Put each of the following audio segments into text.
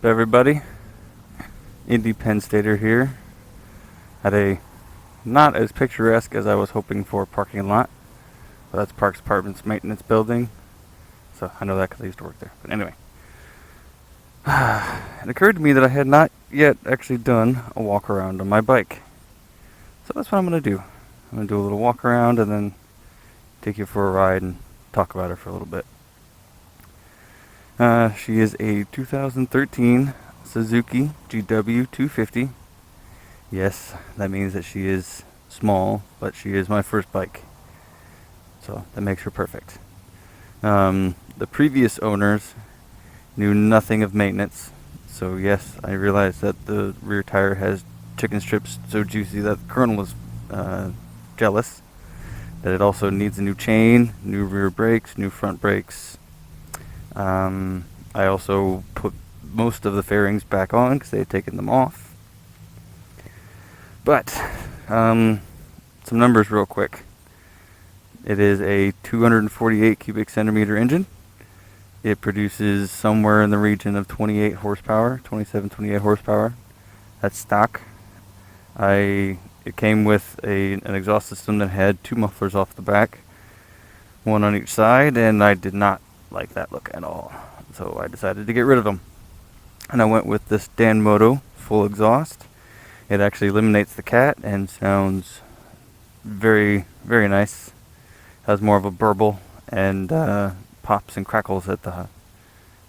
Everybody, Indie Penn Stater here at a not as picturesque as I was hoping for parking lot, but that's Parks Apartments maintenance building, so I know that because I used to work there. But anyway, it occurred to me that I had not yet actually done a walk around on my bike, so that's what I'm going to do. I'm going to do a little walk around and then take you for a ride and talk about her for a little bit. She is a 2013 Suzuki GW250. Yes, that means that she is small, but she is my first bike, so that makes her perfect. The previous owners knew nothing of maintenance, so yes, I realized that the rear tire has chicken strips so juicy that the Colonel was jealous. That it also needs a new chain, new rear brakes, new front brakes. I also put most of the fairings back on because they had taken them off. But some numbers real quick. It is a 248 cubic centimeter engine. It produces somewhere in the region of 28 horsepower, 28 horsepower. That's stock. It came with an exhaust system that had two mufflers off the back, one on each side, and I did not like that look at all. So I decided to get rid of them. And I went with this Danmoto full exhaust. It actually eliminates the cat and sounds very, very nice. Has more of a burble and pops and crackles at the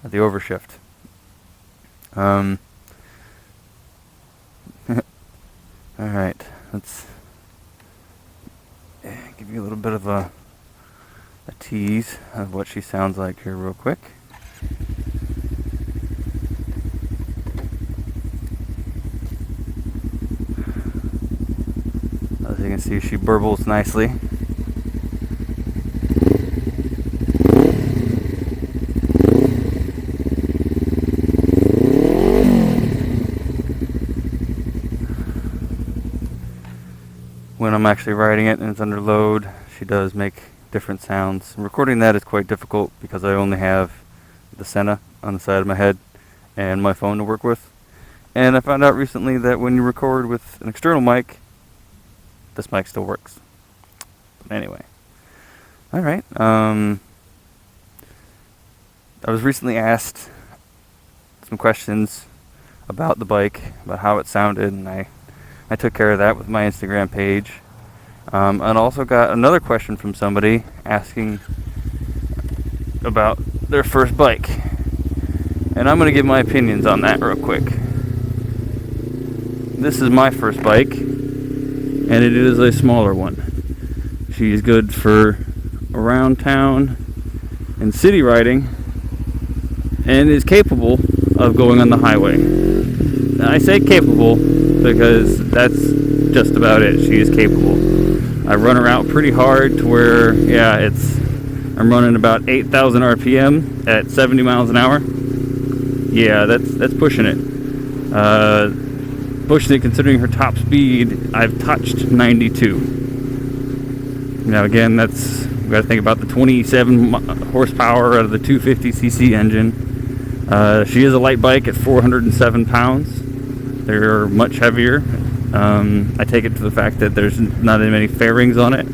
overshift. Alright, let's give you a little bit of a tease of what she sounds like here real quick. As you can see, she burbles nicely. When I'm actually riding it and it's under load, she does make different sounds. Recording that is quite difficult because I only have the Senna on the side of my head and my phone to work with. And I found out recently that when you record with an external mic, this mic still works. But anyway. Alright. I was recently asked some questions about the bike, about how it sounded, and I took care of that with my Instagram page. And also got another question from somebody asking about their first bike. And I'm going to give my opinions on that real quick. This is my first bike, and it is a smaller one. She's good for around town and city riding, and is capable of going on the highway. Now, I say capable because that's just about it. She is capable. I run her out pretty hard to where, I'm running about 8,000 RPM at 70 miles an hour. Yeah, that's pushing it. Pushing it considering her top speed, I've touched 92. Now again, we've got to think about the 27 horsepower out of the 250cc engine. She is a light bike at 407 pounds. They're much heavier. I take it to the fact that there's not as many fairings on it.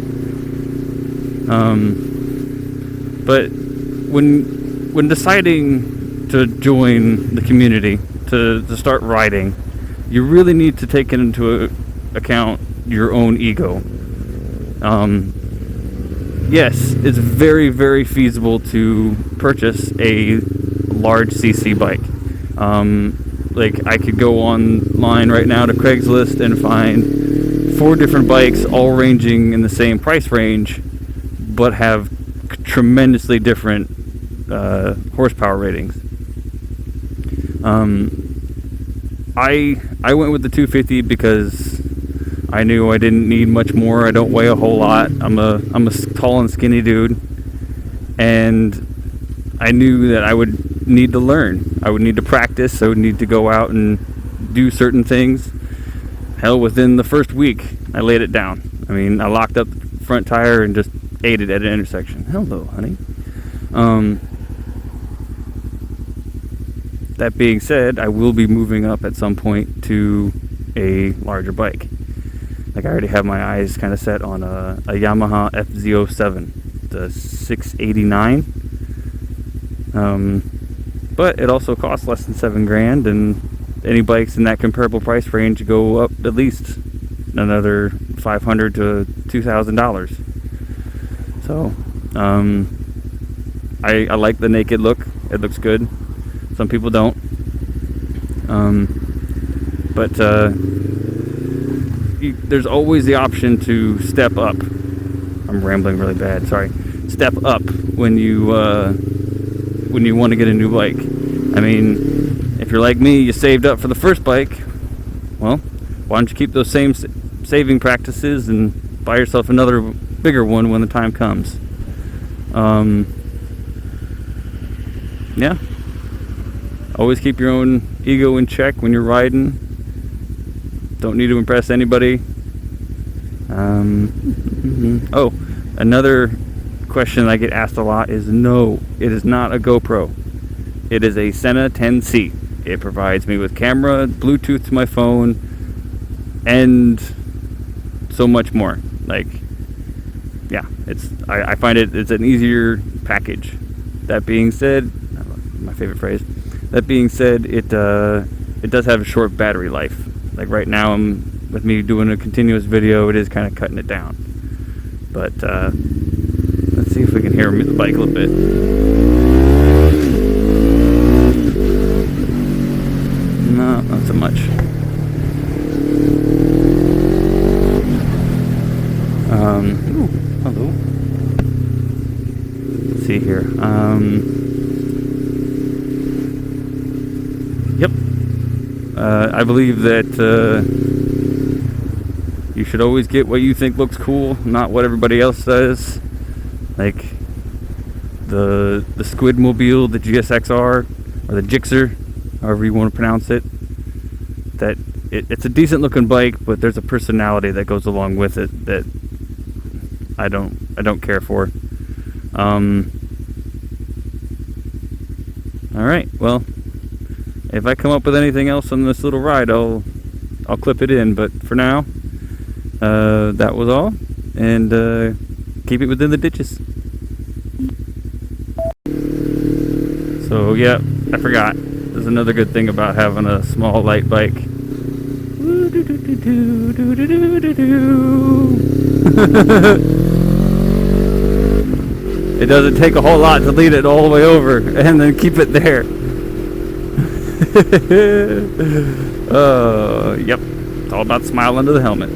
But when deciding to join the community, to start riding, you really need to take into account your own ego. Yes, it's very, very feasible to purchase a large CC bike. Like, I could go online right now to Craigslist and find 4 different bikes, all ranging in the same price range, but have tremendously different horsepower ratings. I went with the 250 because I knew I didn't need much more. I don't weigh a whole lot. I'm a tall and skinny dude, and I knew that I would need to learn. I would need to practice. I would need to go out and do certain things. Hell, within the first week, I laid it down. I mean, I locked up the front tire and just ate it at an intersection. Hello, honey. That being said, I will be moving up at some point to a larger bike. Like, I already have my eyes kind of set on a Yamaha FZ07, the 689. But it also costs less than $7,000, and any bikes in that comparable price range go up at least another $500 to $2,000. So, I like the naked look. It looks good. Some people don't. But there's always the option to step up. I'm rambling really bad. Sorry. Step up when you want to get a new bike. I mean, if you're like me, you saved up for the first bike. Well, why don't you keep those same saving practices and buy yourself another bigger one when the time comes? Yeah. Always keep your own ego in check when you're riding. Don't need to impress anybody. Oh, another question I get asked a lot is, no, it is not a GoPro. It is a Sena 10C. It provides me with camera, Bluetooth to my phone, and so much more. Like, yeah, I find it's an easier package. That being said, my favorite phrase. That being said, it does have a short battery life. Like right now, with me doing a continuous video, it is kind of cutting it down. But let's see if we can hear the bike a little bit. No, not so much. Ooh, hello. Let's see here. Yep. I believe that you should always get what you think looks cool, not what everybody else says. Like the Squidmobile, the GSXR, or the Gixxer, however you want to pronounce it. That it's a decent looking bike, but there's a personality that goes along with it that I don't care for. All right, well, if I come up with anything else on this little ride, I'll clip it in. But for now, that was all, and keep it within the ditches. So yeah, I forgot. There's another good thing about having a small light bike. It doesn't take a whole lot to lead it all the way over and then keep it there. Yep. It's all about smile under the helmet.